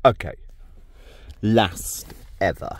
Okay, last ever.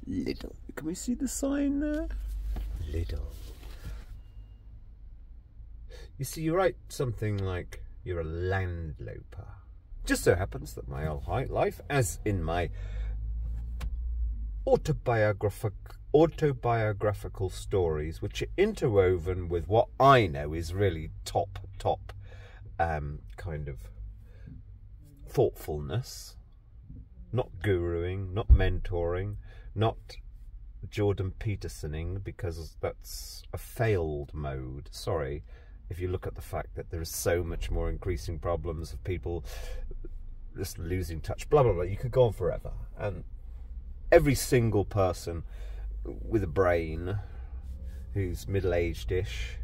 Little. Can we see the sign there? Little. You see, you write something like you're a landloper. Just so happens that my whole life, as in my autobiographical stories, which are interwoven with what I know is really top kind of thoughtfulness, not guruing, not mentoring, not Jordan Petersoning, because that's a failed mode. Sorry, if you look at the fact that there is so much more increasing problems of people just losing touch, blah, blah, blah. You could go on forever. And every single person with a brain who's middle-aged-ish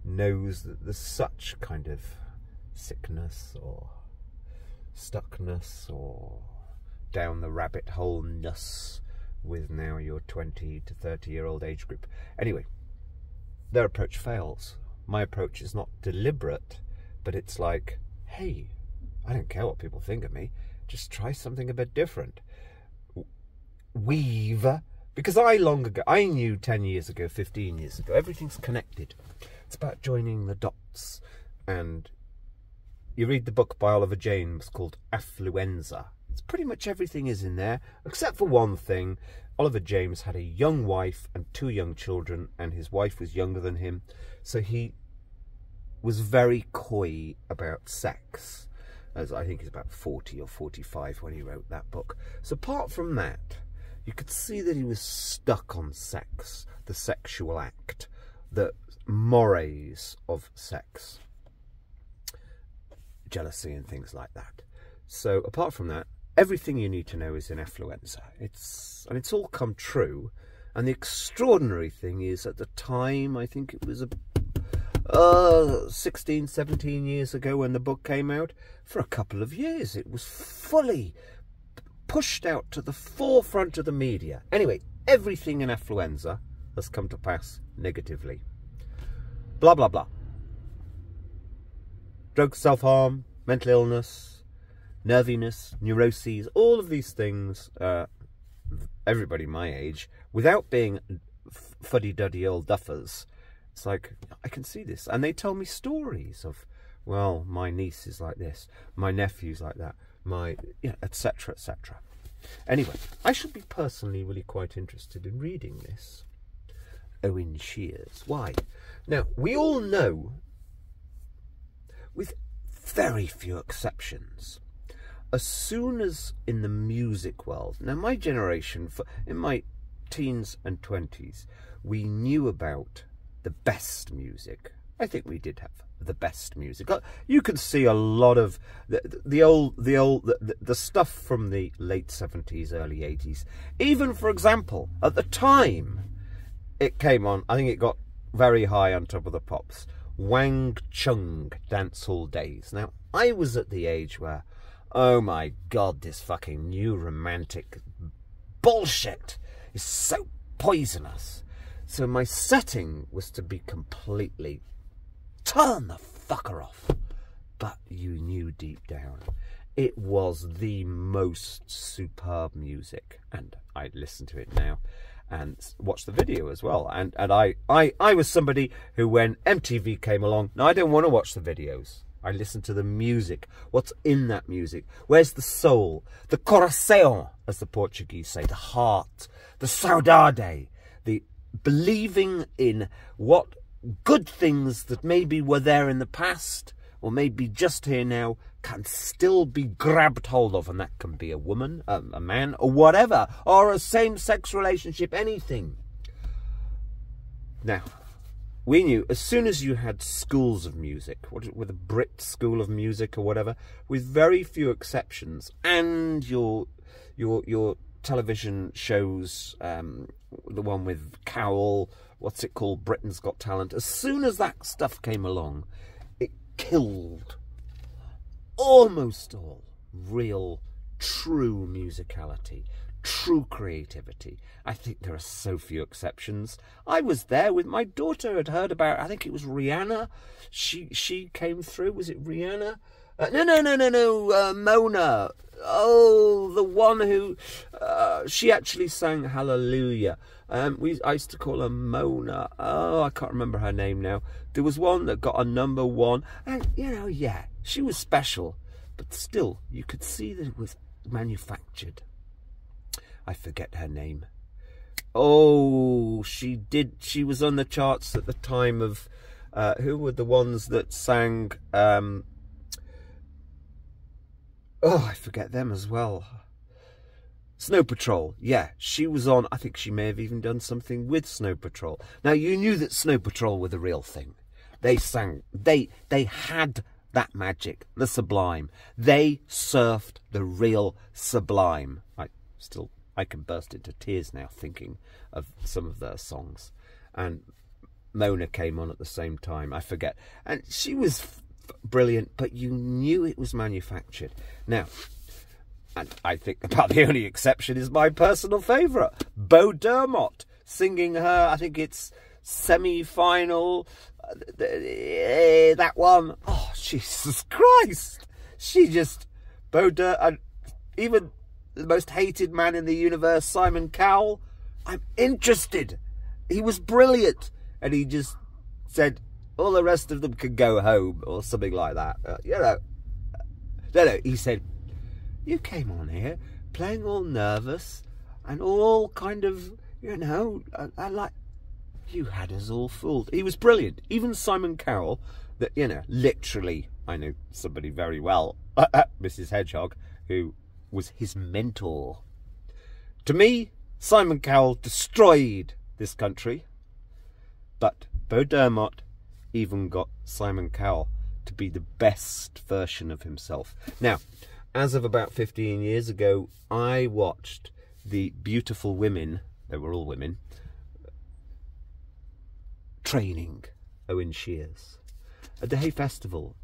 knows that there's such kind of sickness or stuckness or down the rabbit hole-ness with now your 20 to 30-year-old age group. Anyway, their approach fails. My approach is not deliberate, but it's like, hey, I don't care what people think of me, just try something a bit different. Weave, because I knew 10 years ago, 15 years ago, everything's connected. It's about joining the dots. And you read the book by Oliver James called Affluenza. It's pretty much everything is in there, except for one thing. Oliver James had a young wife and 2 young children, and his wife was younger than him. So he was very coy about sex, as I think he's about 40 or 45 when he wrote that book. So apart from that, you could see that he was stuck on sex, the sexual act, the mores of sex, jealousy and things like that. So apart from that, everything you need to know is in Affluenza. It's all come true. And the extraordinary thing is, at the time, I think it was 16, 17 years ago when the book came out, for a couple of years it was fully pushed out to the forefront of the media. Anyway, everything in Affluenza has come to pass negatively. Blah, blah, blah. Drugs, self-harm, mental illness, nerviness, neuroses, all of these things, everybody my age, without being fuddy-duddy old duffers, it's like, I can see this. And they tell me stories of, well, my niece is like this, my nephew's like that, etc., etc. Anyway, I should be personally really quite interested in reading this. Owen Shears. Why? Now, we all know, with very few exceptions, as soon as in the music world, now my generation, in my teens and 20s, we knew about the best music. I think we did have the best music. You could see a lot of the stuff from the late 70s, early 80s. Even, for example, at the time it came on, I think it got very high on top of the pops, Wang Chung Dancehall Days. Now, I was at the age where, oh my God, this fucking new romantic bullshit is so poisonous. So my setting was to be completely turn the fucker off. But you knew deep down it was the most superb music. And I listen to it now and watch the video as well. And I was somebody who, when MTV came along, now I don't want to watch the videos. I listen to the music. What's in that music? Where's the soul? The coração, as the Portuguese say, the heart, the saudade, the believing in what good things that maybe were there in the past, or maybe just here now, can still be grabbed hold of. And that can be a woman, a man, or whatever, or a same-sex relationship, anything. Now, we knew as soon as you had schools of music, with a Brit School of Music or whatever, with very few exceptions, and your television shows, the one with Cowell, what's it called, Britain's Got Talent, as soon as that stuff came along, it killed almost all real, true musicality, true creativity. I think there are so few exceptions. I was there with my daughter, had heard about, I think it was Rihanna. She came through, was it Rihanna? No, Mona. Oh, the one who she actually sang Hallelujah. I used to call her Mona. Oh, I can't remember her name now. There was one that got a #1, and yeah, she was special, but still, you could see that it was manufactured. I forget her name. Oh, she was on the charts at the time of who were the ones that sang I forget them as well. Snow Patrol. Yeah, she was on. I think she may have even done something with Snow Patrol. Now, you knew that Snow Patrol were the real thing. They sang. They had that magic, the sublime. They surfed the real sublime. I can burst into tears now thinking of some of their songs. And Mona came on at the same time. I forget. And she was brilliant, but you knew it was manufactured. Now, and I think about the only exception is my personal favourite, Bo Dermott, singing her, I think it's semi-final, that one. Oh, Jesus Christ. She just, even the most hated man in the universe, Simon Cowell, I'm interested. He was brilliant. And he just said, all the rest of them can go home, or something like that. No, he said, you came on here playing all nervous and all kind of, like, you had us all fooled. He was brilliant. Even Simon Cowell, that, literally, I know somebody very well, Mrs. Hedgehog, who was his mentor. To me, Simon Cowell destroyed this country, but Bo Dermott even got Simon Cowell to be the best version of himself. Now, as of about 15 years ago, I watched the beautiful women, they were all women, training Owen Shears. At the Hay Festival,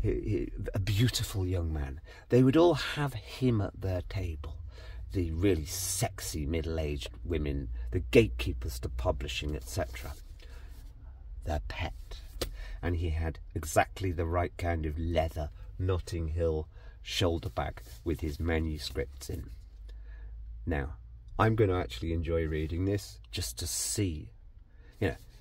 a beautiful young man. They would all have him at their table. The really sexy middle-aged women, the gatekeepers to publishing, etc. Their pet. And he had exactly the right kind of leather Notting Hill shoulder bag with his manuscripts in. Now, I'm going to actually enjoy reading this just to see.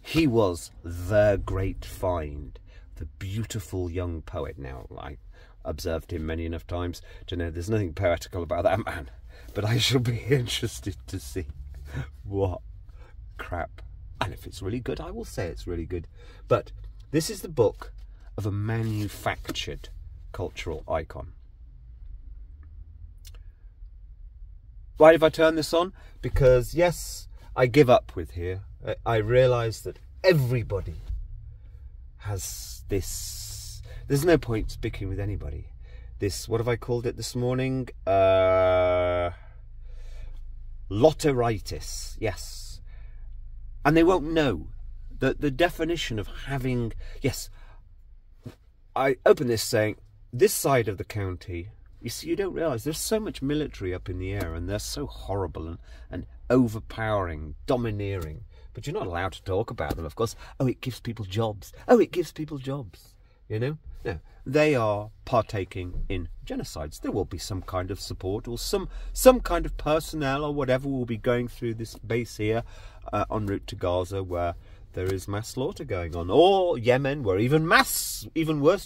He was the great find, the beautiful young poet. Now, I observed him many enough times to know there's nothing poetical about that man, but I shall be interested to see what crap. And if it's really good, I will say it's really good. But this is the book of a manufactured cultural icon. Why have I turned this on? Because, yes, I give up with here. I realise that everybody has this. There's no point speaking with anybody. This, what have I called it this morning? Lotteritis, yes. And they won't know the definition of having. Yes, I open this saying, this side of the county, you see, you don't realise there's so much military up in the air, and they're so horrible and overpowering, domineering. But you're not allowed to talk about them, of course. Oh, it gives people jobs. Oh, it gives people jobs. No, they are partaking in genocides. There will be some kind of support, or some kind of personnel or whatever will be going through this base here en route to Gaza, where there is mass slaughter going on, or Yemen, where even worse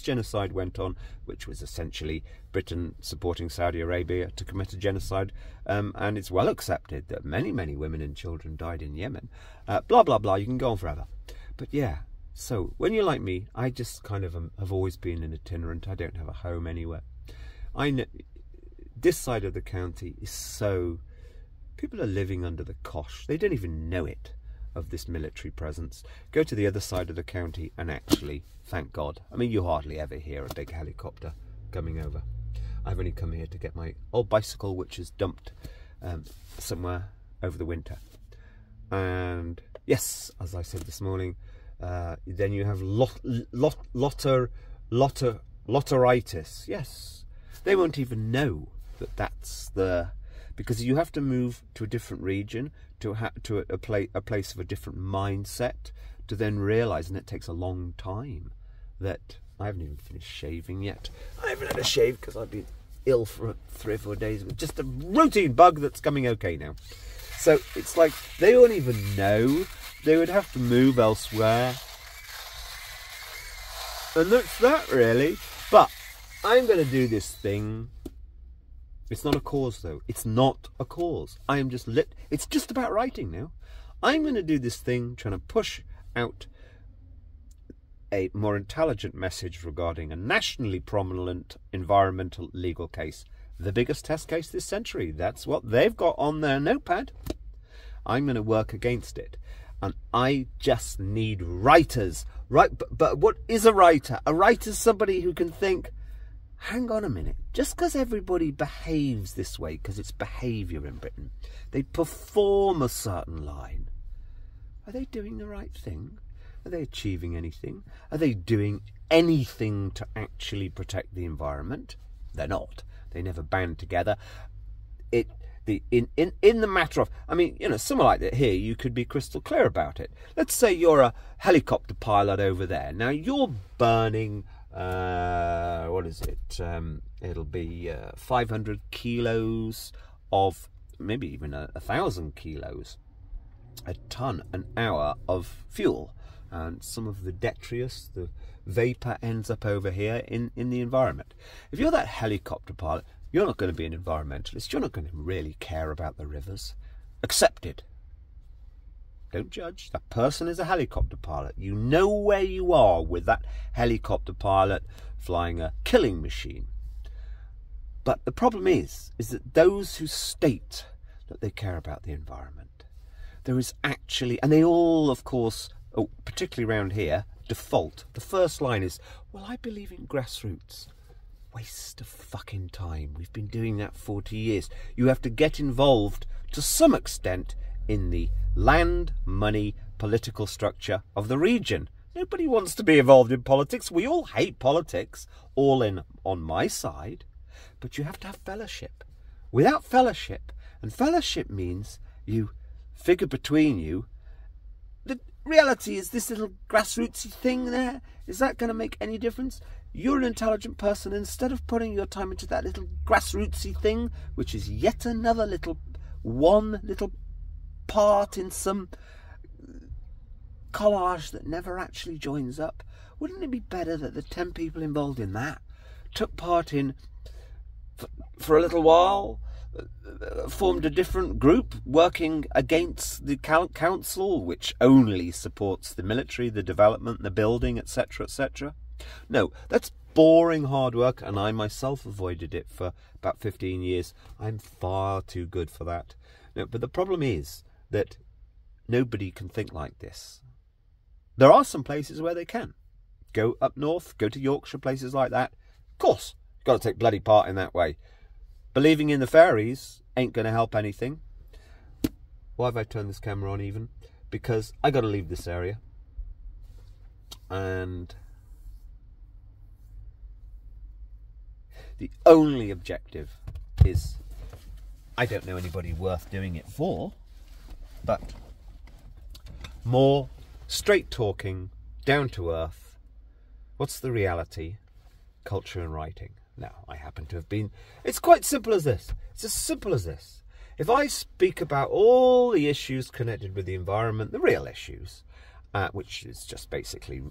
genocide went on, which was essentially Britain supporting Saudi Arabia to commit a genocide, and it's well accepted that many women and children died in Yemen. Blah blah blah. You can go on forever, but yeah. So when you're like me, I just kind of have always been an itinerant. I don't have a home anywhere. I know this side of the county is so. People are living under the cosh. They don't even know it. Of this military presence. Go to the other side of the county and actually, thank God, I mean, you hardly ever hear a big helicopter coming over. I've only come here to get my old bicycle, which is dumped somewhere over the winter. And yes, as I said this morning, then you have lotteritis. Yes, they won't even know that that's the. Because you have to move to a different region, to a place of a different mindset, to then realise, and it takes a long time, that I haven't even finished shaving yet. I haven't had a shave because I've been ill for 3 or 4 days with just a routine bug that's coming okay now. So it's like they don't even know. They would have to move elsewhere. And that's that really. But I'm going to do this thing. It's not a cause though. It's not a cause. I am just it's just about writing now. I'm going to do this thing trying to push out a more intelligent message regarding a nationally prominent environmental legal case. The biggest test case this century. That's what they've got on their notepad. I'm going to work against it. And I just need writers. Right? But what is a writer? A writer is somebody who can think, hang on a minute, just because everybody behaves this way, because it's behaviour in Britain, they perform a certain line. Are they doing the right thing? Are they achieving anything? Are they doing anything to actually protect the environment? They're not. They never band together. In the matter of, I mean, you know, somewhere like that here, you could be crystal clear about it. Let's say you're a helicopter pilot over there. Now you're burning, what is it? It'll be 500 kilos of, maybe even 1,000 kilos, a ton an hour of fuel. And some of the detritus, the vapour, ends up over here in the environment. If you're that helicopter pilot, you're not going to be an environmentalist. You're not going to really care about the rivers. Accept it. Don't judge. That person is a helicopter pilot. You know where you are with that helicopter pilot flying a killing machine. But the problem is that those who state that they care about the environment, there is actually, and they all, of course, particularly around here, default. The first line is, well, I believe in grassroots. Waste of fucking time. We've been doing that 40 years. You have to get involved to some extent in the land, money, political structure of the region. Nobody wants to be involved in politics. We all hate politics, all in on my side. But you have to have fellowship. Without fellowship, and fellowship means you figure between you, the reality is this little grassrootsy thing there, is that going to make any difference? You're an intelligent person. Instead of putting your time into that little grassrootsy thing, which is yet another one little part in some collage that never actually joins up, wouldn't it be better that the 10 people involved in that took part in, for a little while, formed a different group working against the council, which only supports the military, the development, the building, etc., etc.? No, that's boring hard work, and I myself avoided it for about 15 years. I'm far too good for that. No, but the problem is that nobody can think like this. There are some places where they can. Go up north, go to Yorkshire, places like that. Of course, you've got to take bloody part in that way. Believing in the fairies ain't going to help anything. Why have I turned this camera on even? Because I got to leave this area. And the only objective is, I don't know anybody worth doing it for, but more straight talking, down to earth. What's the reality? Culture and writing. Now, I happen to have been, it's quite simple as this. It's as simple as this. If I speak about all the issues connected with the environment, the real issues, which is just basically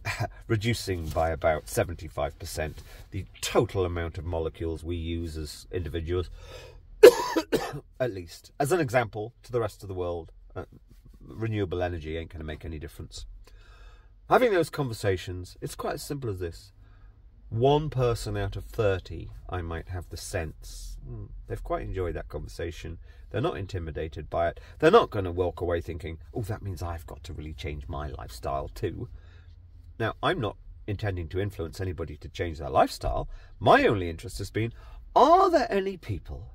reducing by about 75% the total amount of molecules we use as individuals, at least. As an example, to the rest of the world, renewable energy ain't going to make any difference. Having those conversations, it's quite as simple as this. One person out of 30, I might have the sense, they've quite enjoyed that conversation. They're not intimidated by it. They're not going to walk away thinking, oh, that means I've got to really change my lifestyle too. Now, I'm not intending to influence anybody to change their lifestyle. My only interest has been, are there any people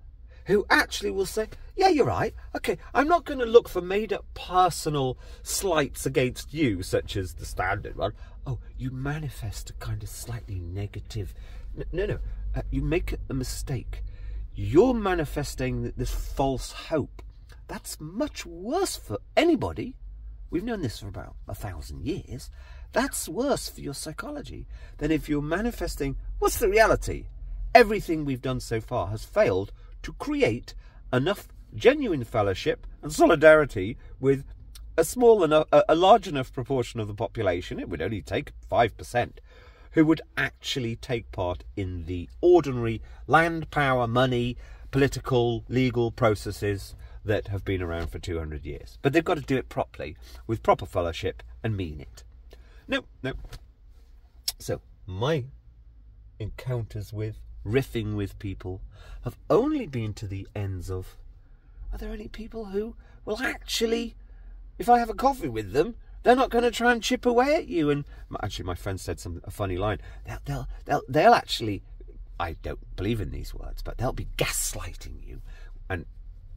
who actually will say, yeah, you're right. Okay, I'm not going to look for made-up personal slights against you, such as the standard one. Oh, you manifest a kind of slightly negative... No, you make a mistake. You're manifesting this false hope. That's much worse for anybody we've known this for about 1,000 years, that's worse for your psychology than if you're manifesting, what's the reality? Everything we've done so far has failed to create enough genuine fellowship and solidarity with a large enough proportion of the population, it would only take 5%, who would actually take part in the ordinary land, power, money, political, legal processes that have been around for 200 years. But they've got to do it properly, with proper fellowship, and mean it. No. So, my encounters with, riffing with people, have only been to the ends of, are there any people who will actually, if I have a coffee with them, they're not going to try and chip away at you? And actually, my friend said a funny line. They'll actually, I don't believe in these words, but they'll be gaslighting you. And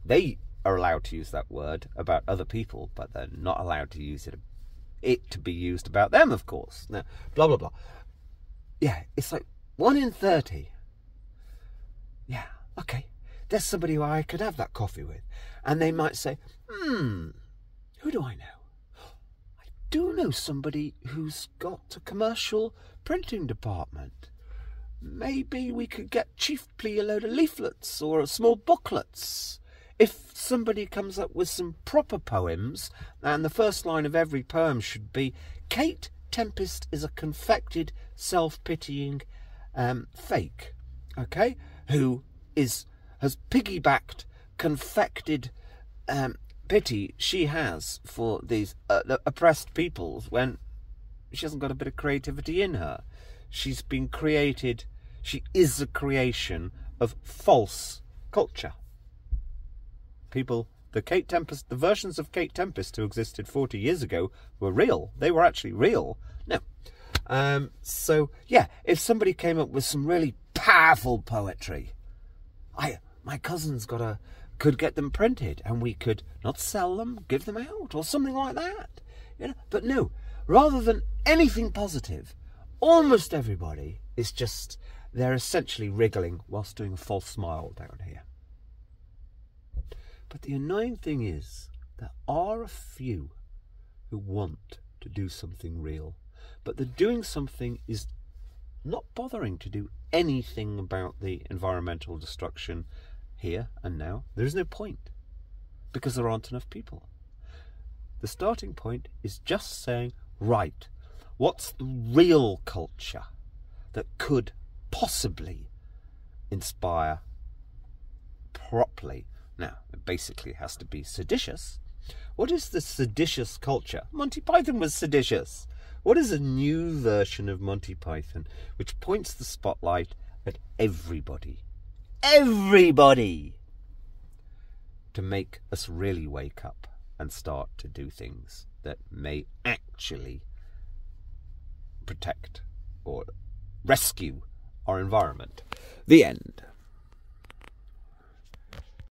they are allowed to use that word about other people, but they're not allowed to use it to be used about them, of course. Now, blah, blah, blah. Yeah, it's like 1 in 30. Yeah, okay. There's somebody who I could have that coffee with. And they might say, who do I know? I do know somebody who's got a commercial printing department. Maybe we could get cheaply a load of leaflets or small booklets. If somebody comes up with some proper poems, and the first line of every poem should be, Kate Tempest is a confected, self-pitying fake, okay, who has piggybacked confected pity she has for these oppressed peoples when she hasn't got a bit of creativity in her. She's been created, she is a creation of false culture. People, the versions of Kate Tempest who existed 40 years ago were real. They were actually real. No. So, yeah, if somebody came up with some really powerful poetry, my cousin's could get them printed, and we could not sell them, give them out, or something like that. You know? But no, rather than anything positive, almost everybody is just, they're essentially wriggling whilst doing a false smile down here. But the annoying thing is, there are a few who want to do something real, but the doing something is not bothering to do anything about the environmental destruction here and now. There is no point, because there aren't enough people. The starting point is just saying, right, what's the real culture that could possibly inspire properly? Now, it basically has to be seditious. What is the seditious culture? Monty Python was seditious. What is a new version of Monty Python which points the spotlight at everybody? Everybody! To make us really wake up and start to do things that may actually protect or rescue our environment. The end.